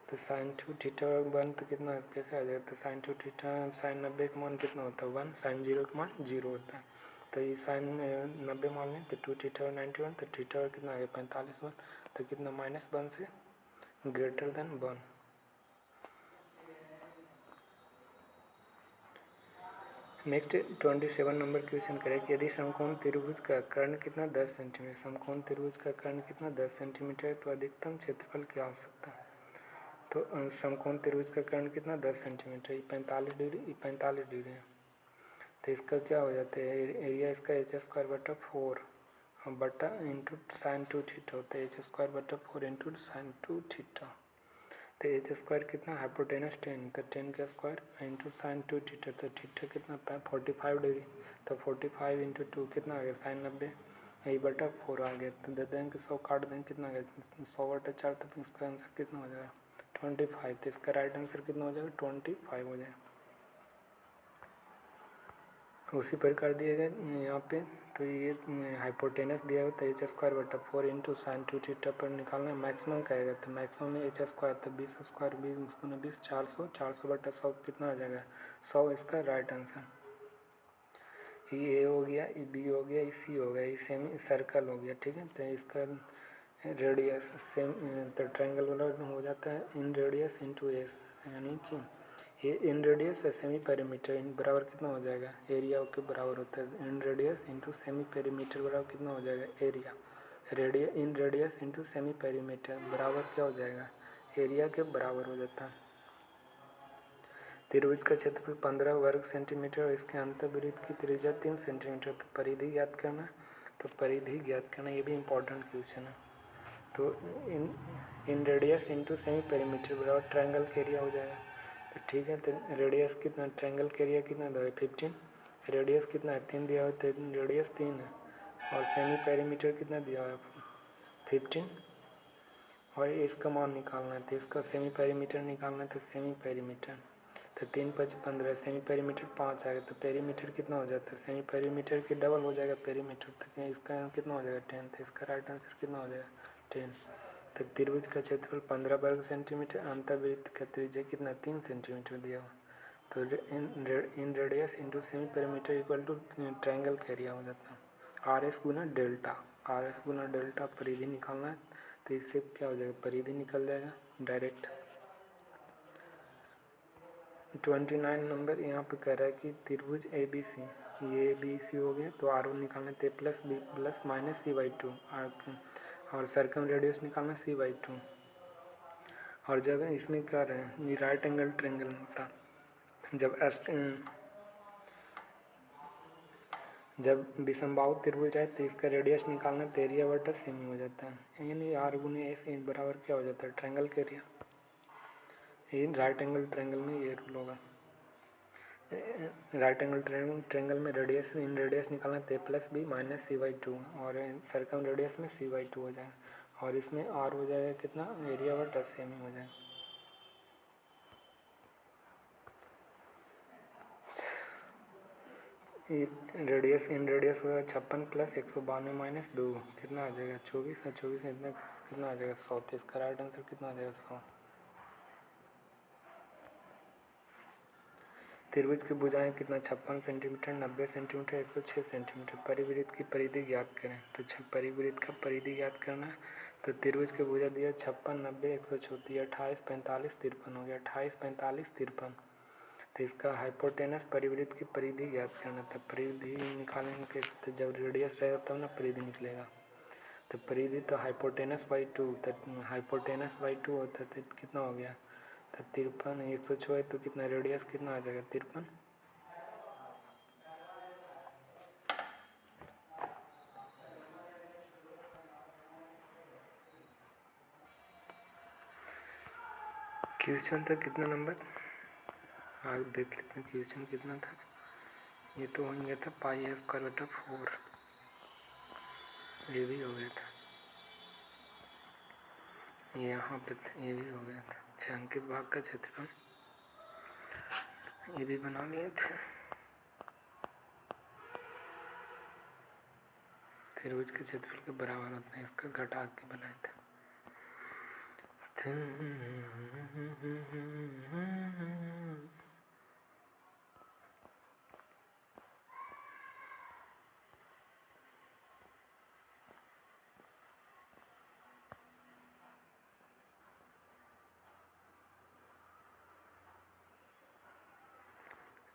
तो साइन 2 थीटा 1 तो कितना कैसे आ जाएगा, तो साइन 2 थीटा साइन 90 का मान कितना होता है 1, साइन 0 का मान 0 होता है, तो ये साइन 90 मान लें तो 2 थीटा 91, तो थीटा कितना आ गया 45 1, तो कितना -1 से greater than 1। Next 27 number question करें कि यदि समकोण त्रिभुज का कर्ण कितना 10 सेंटीमीटर, समकोण त्रिभुज का कर्ण कितना 10 सेंटीमीटर है, तो अधिकतम क्षेत्रफल क्या हो सकता है, तो समकोण त्रिभुज का कर्ण कितना 10 सेंटीमीटर, ये 45 डिग्री ये 45 डिग्री है, तो इसका क्या हो जाता है एरिया इसका h²/4 बटा इंटू साइन 2 थीटा होता है, h²/4 इंटू साइन 2 थीटा, तो h² कितना हाइपोटेनस 10, तो 10 का स्क्वायर इंटू साइन 2 थीटा, तो थीटा कितना 45 डिग्री, तो 45 इंटू 2 कितना आ गया साइन 90 1/4 आ गया, तो दे देंगे 100 काट देंगे कितना आ गया 100/4, तो इसका आंसर कितना हो जाएगा 25, तो इसका राइट आंसर कितना हो जाएगा 25 हो जाएगा। उसी प्रकार दिए गए यहाँ पे, तो ये हाइपोटेनस दिया हुआ तो h²/4 इंटू साइन 2 थीटा पर निकालना है, मैक्सिमम कहेगा तो मैक्सिमम में h², तो 20 स्क्वायर 20 400 400/100 कितना आ जाएगा 100, इसका राइट आंसर। ये ए हो गया, ये बी हो गया, ये सी हो गया, ये सेमी सर्कल हो गया, ठीक है, तो इसका रेडियस सेम, तो ट्रायंगल वाला हो जाता है इन रेडियस इंटू एस, यानी कि ये इन रेडियस है सेमी पेरीमीटर इन बराबर कितना हो जाएगा एरिया के बराबर होता है, इन रेडियस इंटू सेमी पेरीमीटर बराबर कितना हो जाएगा एरिया, इन रेडियस इंटू सेमी पेरीमीटर बराबर क्या हो जाएगा एरिया के बराबर हो जाता है। त्रिभुज का क्षेत्रफल 15 वर्ग सेंटीमीटर और इसके अंतर्वृत्त की त्रिज्या 3 सेंटीमीटर, तो परिधि ज्ञात करना, तो परिधि ज्ञात करना ये भी इम्पोर्टेंट क्वेश्चन है, तो inradius into semi perimeter बराबर ट्रायंगल का एरिया हो जाएगा, तो ठीक है, तो रेडियस कितना ट्रायंगल का एरिया कितना दिया है 15, रेडियस कितना है 3 दिया हुआ, तो रेडियस 3 है, और सेमी पेरीमीटर कितना दिया हुआ है 15, और इसका मान निकालना है, तो इसका सेमी पेरीमीटर निकालना है, तो सेमी पेरीमीटर तो 3 5 15, सेमी पेरीमीटर 5 आएगा, तो पेरीमीटर कितना हो जाता है सेमी पेरीमीटर की डबल हो जाएगा पेरीमीटर, तो इसका कितना हो जाएगा 10, तो इसका राइट आंसर कितना हो जाएगा 10। तो त्रिभुज का क्षेत्रफल 15 वर्ग सेंटीमीटर, अंतर्वृत्त का त्रिज्या कितना 3 सेंटीमीटर दिया हुआ, तो inradius into semi perimeter equal to triangle का एरिया हो जाता है आर एस गुना डेल्टा, परिधि निकालना है, तो इससे क्या हो जाएगा परिधि निकल जाएगा डायरेक्ट। 29 नंबर यहाँ पे कह रहा है कि त्रिभुज ए बी सी, ये बी सी हो गया, तो आर वन निकालना है plus B plus minus C/2 और सर्कम रेडियस निकालना C/2, और जब इसमें क्या रहे ये राइट एंगल ट्रायंगल होता, जब विषमबाहु त्रिभुज है तो इसका रेडियस निकालना तो एरिया बटा सेमी हो जाता है, यानी आर गुने एस बराबर क्या हो जाता है ट्रायंगल का एरिया, ये राइट एंगल ट्रायंगल में ये रूल होगा, राइट एंगल ट्रायंगल में रेडियस इन रेडियस निकालना तो प्लस बी माइनस C/2 और सर्कम रेडियस में C/2 हो जाएगा, और इसमें आर हो जाएगा कितना एरिया बटा सेमी हो जाएगा। रेडियस इन रेडियस होगा 56 प्लस 192 माइनस 2 कितना आ जाएगा 24, और 24 इतना कितना आ जाएगा 100, तो इसका राइट आंसर कितना आ जाएगा 100। त्रिभुज की भुजाएं कितना 56 सेंटीमीटर 90 सेंटीमीटर 106 सेंटीमीटर, परिवृत्त की परिधि ज्ञात करें, तो परिवृत्त का परिधि ज्ञात करना है, तो त्रिभुज की भुजा दिया 56 90 134 28 45 53 हो गया, 28 45 53, तो इसका हाइपोटेनस परिवृत्त की परिधि ज्ञात करना था। परिधि निकालेंगे कैसे? तो जब रेडियस रहेगा तब ना परिधि निकलेगा। तो परिधि तो हाइपोटेनस बाई 2, तो हाइपोटेनस बाई 2 होता है तो कितना हो गया? तो 53, 106 है तो कितना रेडियस कितना आ जाएगा? 53। क्वेश्चन था कितना नंबर? आगे देख लेते हैं क्वेश्चन कितना था। ये तो हो गया था पाई स्क्वायर बटा 4, ये भी हो गया था। यहाँ पे ये भी हो गया था। छायांकित भाग का क्षेत्रफल ये भी बना लिए थे। त्रिभुज के क्षेत्रफल के बराबर होता है, इसका घटा के बनाए थे।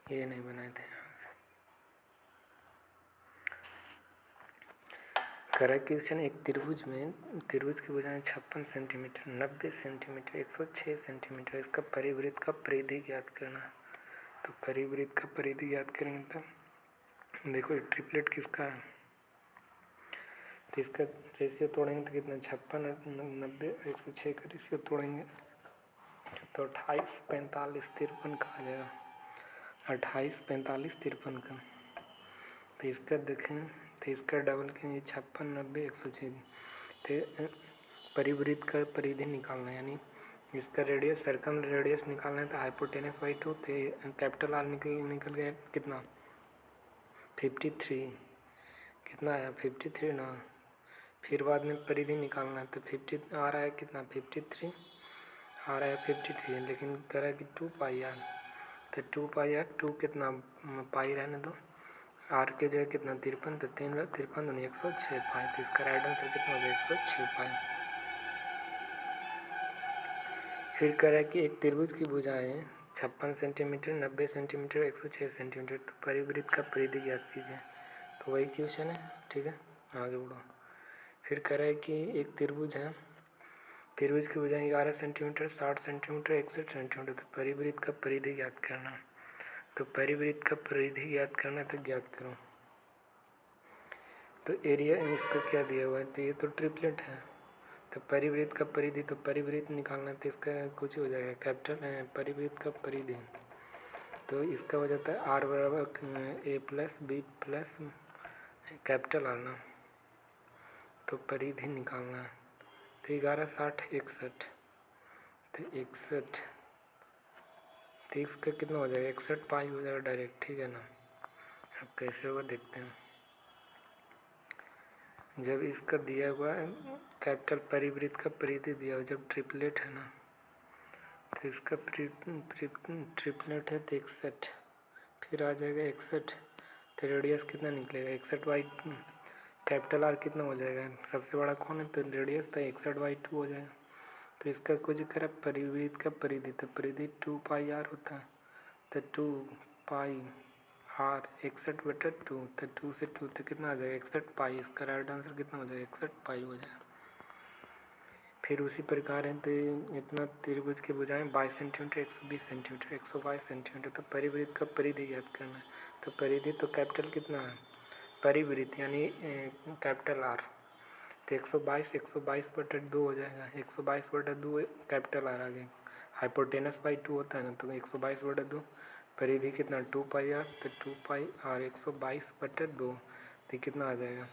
ये नहीं बनाए थे। करा क्वेश्चन, एक त्रिभुज में त्रिभुज की भुजाएं 56 सेंटीमीटर, 90 सेंटीमीटर, 106 सेंटीमीटर, इसका परिवृत्त का परिधि ज्ञात करना। तो परिवृत्त का परिधि ज्ञात करेंगे तो देखो ट्रिपलेट किसका है, तो इसका रेशियो तोड़ेंगे तो कितना? 56 90 106 का रेशियो तोड़ेंगे तो 28 45 53 का आ जाएगा। 28 45 53 का। तो इसका देखें तो इसका डबल के 56 90 106 तो परिवृत्त का परिधि निकालना है, यानी इसका रेडियस सर्कम रेडियस निकालना है। तो हाइपोटेनस बाई 2 तो कैपिटल आर निकल गया कितना? 53। कितना आया? 53 ना। फिर बाद में परिधि निकालना है तो 50 आ रहा है कितना? 53 आ रहा है 53, लेकिन कह रहा है कि 2 पाई आर। तो 2 पाई आर 2 कितना पाई रहने दो, आर के जगह कितना? 53, तो 3 53 दूनी 106 पाई। तो इसका राइट आंसर कितना हो जाएगा? 106 पाई। फिर कह रहा है कि एक त्रिभुज की भुजाएं 56 सेंटीमीटर, 90 सेंटीमीटर, 106 सेंटीमीटर, तो परिवृत्त का परिधि ज्ञात कीजिए। तो वही क्वेश्चन है, ठीक है, आगे बढ़ो। फिर कह रहा है कि एक त्रिभुज है, त्रिभुज की भुजाएं 11 सेंटीमीटर, 60 सेंटीमीटर, 61 सेंटीमीटर, तो परिवृत्त का परिधि ज्ञात करना। तो परिवृत्त का परिधि ज्ञात करना तो ज्ञात करो। तो एरिया इसका क्या दिया हुआ है? तो ये तो ट्रिपलेट है। तो परिवृत्त का परिधि, तो परिवृत्त निकालना तो इसका कुछ हो जाएगा कैपिटल परिवृत्त का परिधि। तो इसका हो जाता है आर बराबर A plus B plus capital R ना। तो परिधि निकालना है तो 11 60 61, तो 61 तो इसका कितना हो जाएगा? 61 पाई हो जाएगा डायरेक्ट, ठीक है ना। अब कैसे होगा देखते हैं। जब इसका दिया हुआ है कैपिटल परिवृत्त का परिधि दिया हुआ, जब ट्रिपलेट है ना, तो इसका ट्रिपलेट है तो 61, फिर आ जाएगा 61, तो रेडियस कितना निकलेगा? 61 बाई कैपिटल आर कितना हो जाएगा? सबसे बड़ा कौन है? तो रेडियस तो 61 बाई 2 हो जाएगा। तो इसका कुछ करा परिवृत्त का परिधि, तो परिधि 2 पाई आर होता है। तो 2 पाई आर 61 बटा 2, तो 2 से 2 तो कितना आ जाएगा? 61 पाई। इसका राइट आंसर कितना हो जाएगा? 61 पाई हो जाएगा। फिर उसी प्रकार है तो इतना त्रिभुज की भुजाएं 22 सेंटीमीटर, 120 सेंटीमीटर, 122 सेंटीमीटर, तो परिवृत्त का परिधि ज्ञात करना है। तो परिधि तो कैपिटल कितना है? परिवृत्त यानी कैपिटल आर, तो 122 बटा 2 हो जाएगा। 122 बटा 2 कैपिटल आर आ गया। हाइपोटेनस बाई 2 होता है ना, तो 122 बटा 2, परिधि कितना? 2 पाई आर, तो 2 पाई आर 122 बटा 2, तो कितना आ जाएगा?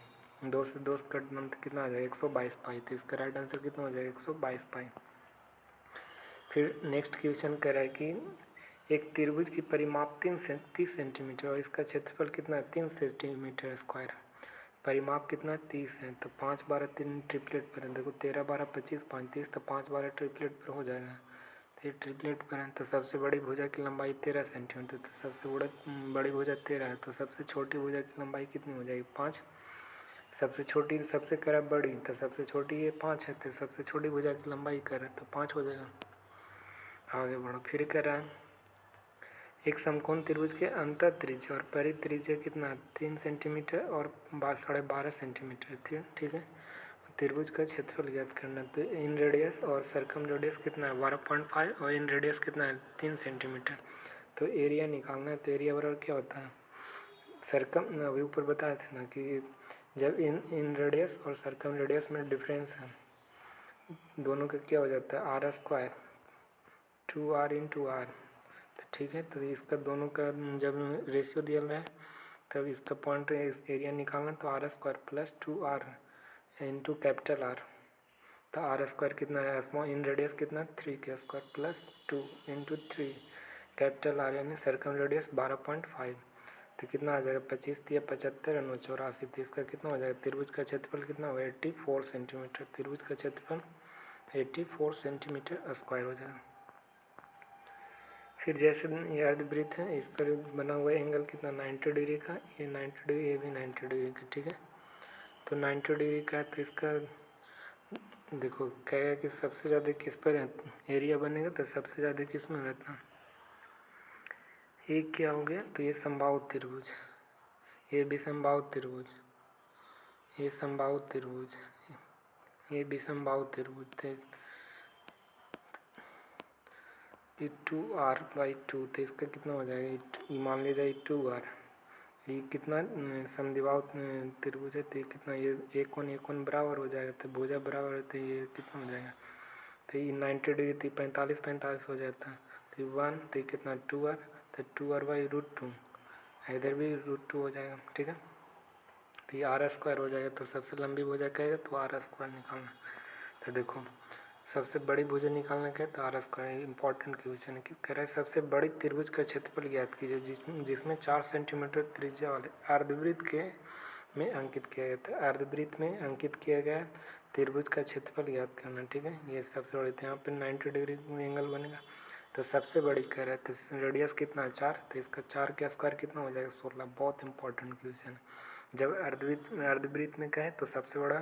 2 से 2 कटना तो कितना आ जाएगा? 122 पाई। तो इसका राइट आंसर कितना हो जाएगा? 122 पाई। फिर नेक्स्ट क्वेश्चन कह रहा है कि एक त्रिभुज की परिमाप 30 सेंटीमीटर और इसका क्षेत्रफल कितना है? 3 सेंटीमीटर स्क्वायर। परिमाप कितना? 30 है। तो 5 12 3 ट्रिपलेट पर है। देखो 13 12 25 35, तो 5 12 ट्रिपलेट पर हो जाएगा। तो ये ट्रिपलेट पर है। तो सबसे बड़ी भुजा की लंबाई 13 सेंटीमीटर, तो सबसे बड़ी भुजा 13 है, तो सबसे छोटी भुजा की लंबाई कितनी हो जाएगी? 5। सबसे छोटी सबसे करा बड़ी, तो सबसे छोटी ये 5 है, तो सबसे छोटी भुजा की लंबाई कर है तो 5 हो जाएगा। आगे बढ़ो। फिर कह रहा है एक समकोण त्रिभुज के अंतर त्रिज्या और परित्रिज्या कितना 3 सेंटीमीटर और 12.5 सेंटीमीटर थी, ठीक है। त्रिभुज का क्षेत्रफल ज्ञात करना, तो इन रेडियस और सर्कम रेडियस कितना है 12.5 और इन रेडियस कितना है 3 सेंटीमीटर। तो एरिया निकालना है, तो एरिया बराबर क्या होता है सर्कम, अभी ऊपर बताया था ना कि जब इन रेडियस और सर्कम रेडियस में डिफरेंस है दोनों का क्या हो जाता है are square 2r into are, तो ठीक है। तो इसका दोनों का जब रेशियो दिया है तब इसका पॉइंट एरिया निकालना, तो R square plus 2r into capital R, तो आर स्क्वायर कितना है स्मॉल इन रेडियस कितना 3 के square plus 2 into 3 capital R यानी सर्कम रेडियस 12.5, तो कितना आ जाएगा 25 या 75 और 84, तो इसका कितना हो जाएगा त्रिभुज का क्षेत्रफल कितना होगा 84 सेंटीमीटर, त्रिभुज का क्षेत्रफल 84 सेंटीमीटर स्क्वायर हो जाएगा। फिर जैसे ये अर्धवृत्त है इस पर बना हुआ एंगल कितना 90 डिग्री का, ये 90 डिग्री ये भी 90 डिग्री का, ठीक है। तो 90 डिग्री का है तो इसका देखो कहेगा कि सबसे ज़्यादा किस पर एरिया बनेगा, तो सबसे ज़्यादा किस में रहता, ये क्या हो गया, तो ये समबाहु त्रिभुज, ये भी समबाहु त्रिभुज, ये समबाहु त्रिभुज, ये भी समबाहु त्रिभुज थे, ये 2r/2, तो इसका कितना हो जाएगा मान लीजिए 2r, ये कितना समद्विबाहु त्रिभुज है, तो ये कितना ये एक कोण बराबर हो जाएगा, तो भुजा बराबर है, तो ये कितना हो जाएगा, तो ये 90 डिग्री तो 45 हो जाता है, तो 1 तो कितना 2r, तो 2r/√2, इधर भी √2 हो जाएगा, ठीक है। तो ये आर स्क्वायर हो जाएगा, तो सबसे लंबी भुजा कहेगा तो आर स्क्वायर निकालना, तो देखो सबसे बड़ी भुजा निकालना क्या है तो आर स्क्वायर, इंपॉर्टेंट क्वेश्चन है कि कह रहा है सबसे बड़ी त्रिभुज का क्षेत्रफल ज्ञात कीजिए जिसमें 4 सेंटीमीटर त्रिज्या वाले अर्धवृत्त के में अंकित किया गया था, अर्धवृत्त में अंकित किया गया त्रिभुज का क्षेत्रफल ज्ञात करना, ठीक है। ये सबसे बड़ी थी, यहाँ पे 90 डिग्री एंगल बनेगा, तो सबसे बड़ी कह रहा है तो रेडियस कितना है 4, तो इसका 4 का स्क्वायर कितना हो जाएगा 16, बहुत इंपॉर्टेंट क्वेश्चन है। जब अर्धवृत्त में कहे तो सबसे बड़ा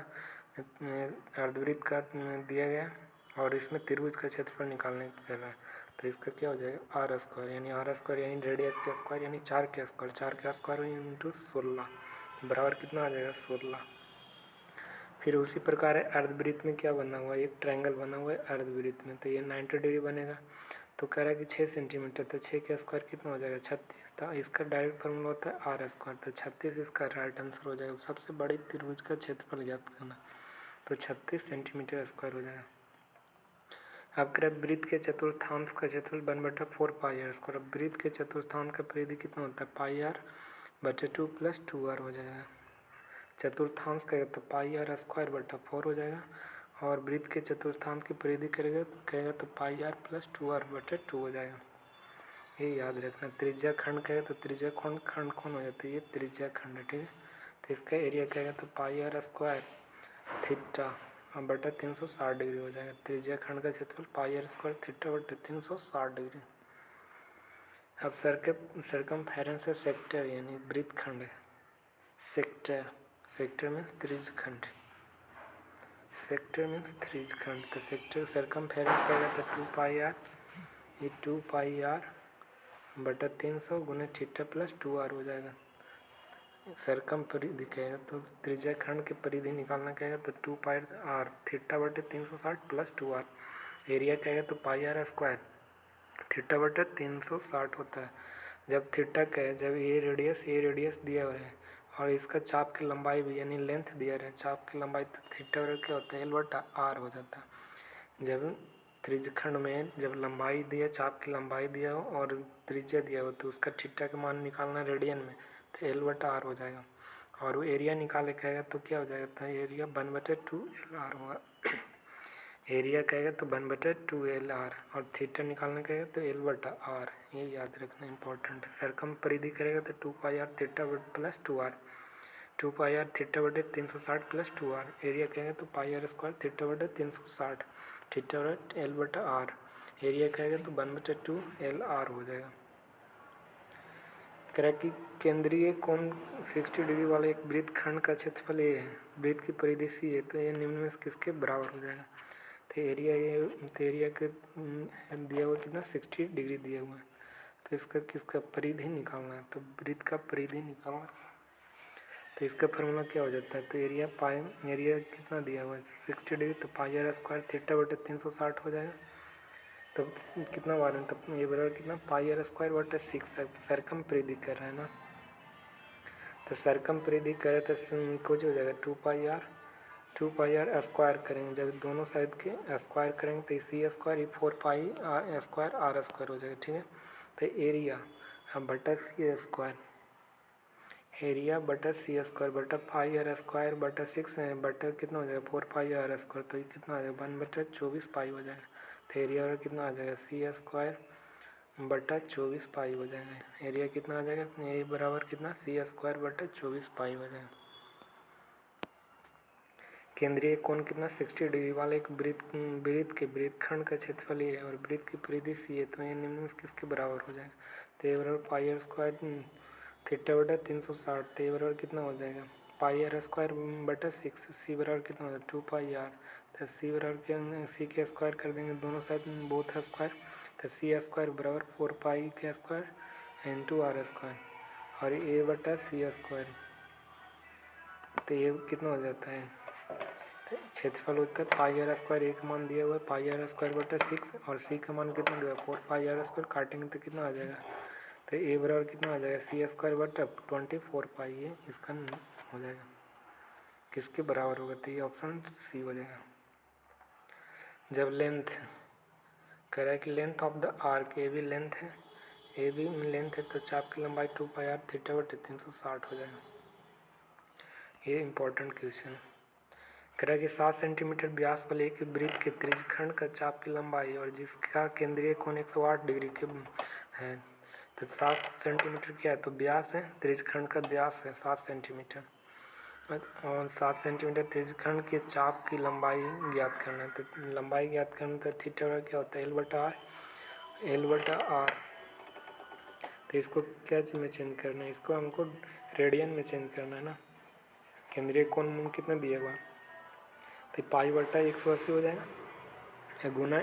अर्धवृत्त का दिया गया और इसमें त्रिभुज का क्षेत्रफल निकालने कर रहा है, तो इसका क्या हो जाएगा आर स्क्वायर यानी रेडियस के स्क्वायर यानी 4 के स्क्वायर इंटू 16 बराबर कितना आ जाएगा 16। फिर उसी प्रकार है अर्धवृत्त में क्या बना हुआ है एक ट्रायंगल बना हुआ है अर्धवृत्त में, तो ये 90 डिग्री बनेगा, तो कह रहा है कि 6 सेंटीमीटर, तो 6 के स्क्वायर कितना हो जाएगा 36, तो इसका डायरेक्ट फॉर्मूला होता है आर स्क्वायर, तो 36 इसका राइट आंसर हो जाएगा। सबसे बड़ी त्रिभुज का क्षेत्रफल ज्ञात करना, तो 36 सेंटीमीटर स्क्वायर हो जाएगा। अब कह वृत्त के चतुर्थांश का क्षेत्रफल 1/4 पाई आर स्क्वायर, वृत्त के चतुर्थांश का परिधि कितना होता है पाई आर बटे 2 प्लस 2r हो जाएगा, चतुर्थांश कहेगा तो पाई आर स्क्वायर बटा 4 हो जाएगा, और वृत्त के चतुर्थांश की परिधि कहेगा तो पाई आर प्लस 2r बटे 2 हो जाएगा, ये याद रखना। त्रिज्या खंड कहेगा तो त्रिज्या खंड कौन हो जाता है ये त्रिज्या खंड है, ठीक है। तो इसका एरिया कहेगा तो पाई आर स्क्वायर थीटा बटा 360 डिग्री हो जाएगा, त्रिज्या खंड का क्षेत्रफल पाई आर स्क्वायर थीटा बटा 360 डिग्री। अब सरकमफेरेंस है सेक्टर यानी वृत्त खंड है, सेक्टर मीन्स त्रिज्यखंड, तो सेक्टर सरकमफेरेंस कहेगा तो 2 पाई आर, ये 2 पाई आर बटा 300 गुने थीटा प्लस 2r हो जाएगा। सरकम परिधि कहेगा तो त्रिज्या खंड की परिधि निकालना कहेगा तो 2 पाई आर थीटा बटे 360 प्लस 2r, एरिया कहेगा तो पाई आर स्क्वायर थीटा बटे 360 होता है। जब थीटा कहे जब ये रेडियस दिया हुआ है और इसका चाप की लंबाई भी यानी लेंथ दिया रहे चाप की लंबाई, तो थीटा क्या होता है एल बटा आर हो जाता है। जब त्रिज्यखंड में जब लंबाई दिया चाप की लंबाई दिया हो और त्रिज्या दिया हो तो उसका थीटा का मान निकालना रेडियन में, तो एल बटा आर हो जाएगा, और वो एरिया निकाले कहेगा तो क्या हो जाएगा तो एरिया 1/2 एल आर होगा, एरिया कहेगा तो 1/2 एल आर, और थीटा निकालना कहेगा तो एल बटा आर, ये याद रखना इंपॉर्टेंट है। सरकम परिधि करेगा तो 2 pi R theta plus 2r, 2 pi R theta बटे 360 प्लस 2r, एरिया कहेगा तो पाई आर स्क्वायर थीटा बटे 360 थीटा बटे एल बटा आर, एरिया कहेगा तो 1/2 एल आर हो जाएगा। कह रहा कि केंद्रीय कोण 60 डिग्री वाले एक वृत्त खंड का क्षेत्रफल ये है, वृत्त की परिधि सी है, तो ये निम्न में किसके बराबर हो जाएगा, तो एरिया के दिया हुआ कितना 60 डिग्री दिया हुआ है, तो तो इसका किसका परिधि निकालना है, तो वृत्त का परिधि निकालना है। तो इसका फार्मूला क्या हो जाता है, तो एरिया कितना दिया हुआ है 60 डिग्री, तो पाई आर स्क्वायर थीटा बटे 360 हो जाएगा। तो कितना बार है, तब ये बराबर कितना पाई आर स्क्वायर बटे 6 सरकम परिधि कर रहा है ना, तो सरकम परिधि करे तो कुछ हो जाएगा 2 पाई आर स्क्वायर करेंगे, जब दोनों साइड के स्क्वायर करेंगे तो सी स्क्वायर ये 4 पाई आर स्क्वायर हो जाएगा। ठीक है, तो एरिया बटा सी स्क्वायर, एरिया बटा सी स्क्वायर बटा पाई आर स्क्वायर बटा 6 है बटा कितना हो जाएगा 4 पाई आर स्क्वायर, तो ये कितना आ जाएगा 1 बटा 24 पाई हो जाएगा। तो एरिया कितना आ जाएगा सी स्क्वायर बटा 24 पाई हो जाएगा। एरिया कितना आ जाएगा, ए बराबर कितना सी स्क्वायर बटा 24 पाई हो जाएगा। केंद्रीय कोण कितना 60 डिग्री वाला एक वृत्तखंड का क्षेत्रफल ये है और वृत्त की परिधि सी है, तो ये निम्न में किसके बराबर हो जाएगा, तो ए बराबर पाई आर स्क्वायर थीटा बटा 360, तो ए बराबर कितना हो जाएगा पाई आर स्क्वायर बटा 6, सी बराबर कितना हो जाएगा 2 पाई आर, तो सी बराबर सी के स्क्वायर कर देंगे दोनों साइड बोथ स्क्वायर, तो सी स्क्वायर बराबर 4 पाई के स्क्वायर इंटू आर स्क्वायर और ए बटा सी स्क्वायर, तो ये कितना हो जाता है, क्षेत्रफल होता है पाई आर स्क्वायर, एक मान दिया हुआ है पाई आर स्क्वायर बटा 6 और सी का मान कितना दिया 4 पाई आर स्क्वायर, काटेंगे तो कितना आ जाएगा, तो ए बराबर कितना आ जाएगा सी स्क्वायर बटा 24 पाई है, इसका हो जाएगा किसके बराबर होगा, तो ये ऑप्शन सी हो जाएगा। जब लेंथ कह रहा है कि length of the arc A B length है तो चाप की लंबाई 2 पाई आर थीटा बटे 360 हो जाएगा। ये इंपॉर्टेंट क्वेश्चन है। कह रहा है कि 7 सेंटीमीटर व्यास वाले एक वृत्त के त्रिज्यखंड का चाप की लंबाई और जिसका केंद्रीय कोण 108 डिग्री के है, तो 7 सेंटीमीटर क्या है, तो व्यास है, त्रिज्यखंड का व्यास है 7 सेंटीमीटर और 7 सेंटीमीटर त्रिज्यखंड के चाप की लंबाई ज्ञात करना है, तो लंबाई ज्ञात करना तो थीटा क्या होता है एल बटा आर, तो इसको क्या में चेंज करना है, इसको हमको रेडियन में चेंज करना है ना। केंद्रीय कोण कितना दिया हुआ, तो पाई बटा 180 हो जाएगा गुना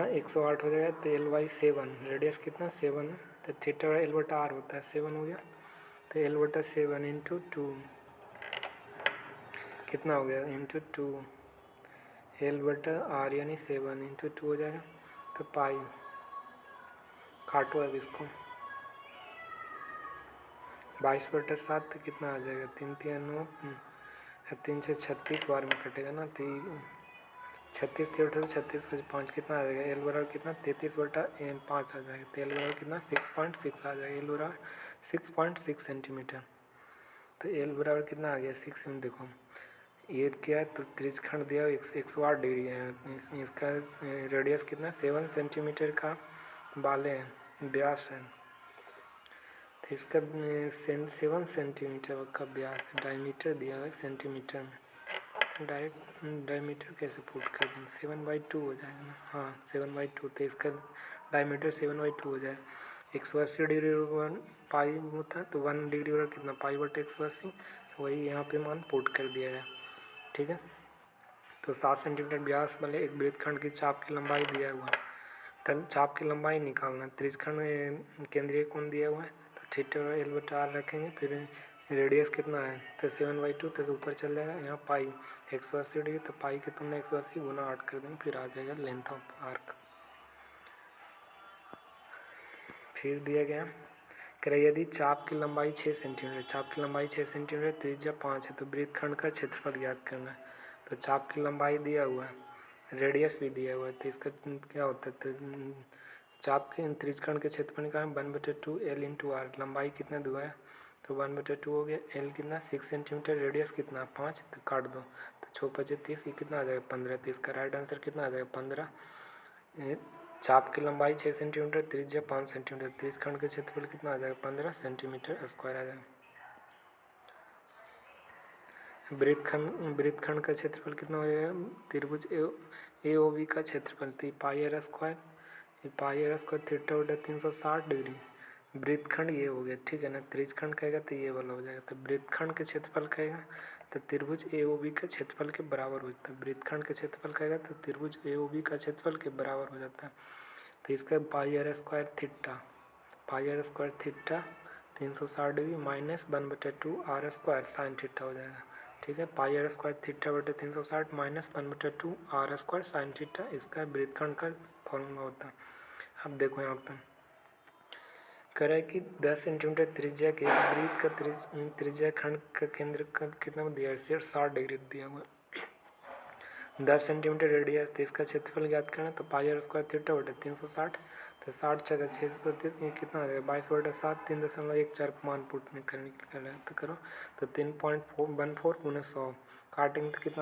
108 हो जाएगा, तो एल बाई 7 रेडियस कितना 7 है, तो थीटा एल बटा आर होता है 7 हो गया, तो एल बटा 7 इंटू 2 कितना हो गया इंटू 2 एल बटा आर यानी 7 इंटू 2 हो जाएगा, तो पाई काटो अब इसको 22 बटा 7 तो कितना आ जाएगा 3 3 9 3 से 36 बार में कटेगा ना, तो 36 3 36 बजे 5 कितना आ जाएगा, एल बराबर कितना 33 बटा 5 आ जाएगा, तो एल बराबर कितना 6.6 आ जाएगा, एल बराबर 6.6 सेंटीमीटर, तो एल बराबर कितना आ गया 6 में। देखो ये क्या है, तो त्रिज्यखंड दिया 108 डिग्री है, इसका रेडियस कितना 7 सेंटीमीटर का वाले व्यास है, तो इसका 7 सेंटीमीटर का व्यास है, डायमीटर दिया हुआ है सेंटीमीटर में, डायरेक्ट डायमीटर कैसे पुट कर देंगे 7/2 हो जाएगा ना, हाँ 7/2, तो इसका डायमीटर 7/2 हो जाएगा। 180 डिग्री पाई होता है, तो 1 डिग्री और कितना पाई बटे 180, वही यहाँ पे मान पुट कर दिया जाए। ठीक है, तो 7 सेंटीमीटर व्यास वाले एक वृत्तखंड की चाप की लंबाई दिया हुआ है, तो चाप की लंबाई निकालना, त्रिज्यखंड केंद्रीय कोण दिया हुआ है, तो थीटा और एल बटा आर रखेंगे, फिर रेडियस कितना है, तो 7/2, तो ऊपर चल जाएगा यहाँ पाई 180 डिग्री, तो पाई की तुमने 180 गुना 8 कर देंगे, फिर आ जाएगा लेंथ ऑफ आर्क। फिर दिया गया कह रहा यदि चाप की लंबाई 6 सेंटीमीटर त्रिज्या 5 है, तो वृत्तखंड का क्षेत्रफल ज्ञात करना है, तो चाप की लंबाई दिया हुआ है, रेडियस भी दिया हुआ है, तो इसका क्या होता है, तो चाप के त्रिज्यखंड के क्षेत्रफल का 1/2 एल इंटू आर, लंबाई कितना दिया है, तो 1/2 हो गया, एल कितना 6 सेंटीमीटर, रेडियस कितना 5, तो काट दो, तो 6 5 30, ये कितना आ जाएगा 15, तो इसका राइट आंसर कितना आ जाएगा 15। चाप की लंबाई 6 सेंटीमीटर, त्रिज्या 5 सेंटीमीटर, त्रिज्यखंड के क्षेत्रफल कितना आ जाएगा 15 सेंटीमीटर स्क्वायर आ जाएगा। वृत्तखंड का क्षेत्रफल कितना हो जाएगा, त्रिभुज ए ओ बी का क्षेत्रफल, तो पाई आर स्क्वायर थीटा बटा 360 डिग्री, वृत्तखंड ये हो गया, ठीक है ना, त्रिज्यखंड कहेगा तो ये वाला हो जाएगा, तो वृत्तखंड के क्षेत्रफल कहेगा तो त्रिभुज ए ओ बी के क्षेत्रफल के बराबर हो जाता है, वृत्तखंड के क्षेत्रफल कहेगा तो त्रिभुज ए ओ बी का क्षेत्रफल के बराबर हो जाता है। तो इसका pi R square theta 360 degree minus 1/2 R square sine theta हो जाएगा। ठीक है, पाई आर स्क्वायर थीटा बटे 360 minus 1/2 R square sine theta इसका वृत्तखंड का फॉर्मूला होता है। अब देखो यहाँ पर कह रहा है कि 10 सेंटीमीटर त्रिज्या के वृत्त का त्रिज्या खंड का केंद्र का कितना दिया है, 60 डिग्री दिया हुआ। 10 सेंटीमीटर रेडियस, तो इसका क्षेत्रफल ज्ञात करना, तो पाई आर स्क्वायर थीटा बटे 360, तो 60 जगह 630 ये कितना आ जाएगा 22/7 3.14 मान पुट में करने के लिए तो करो, तो 3.14 × 100 काटेंगे तो कितना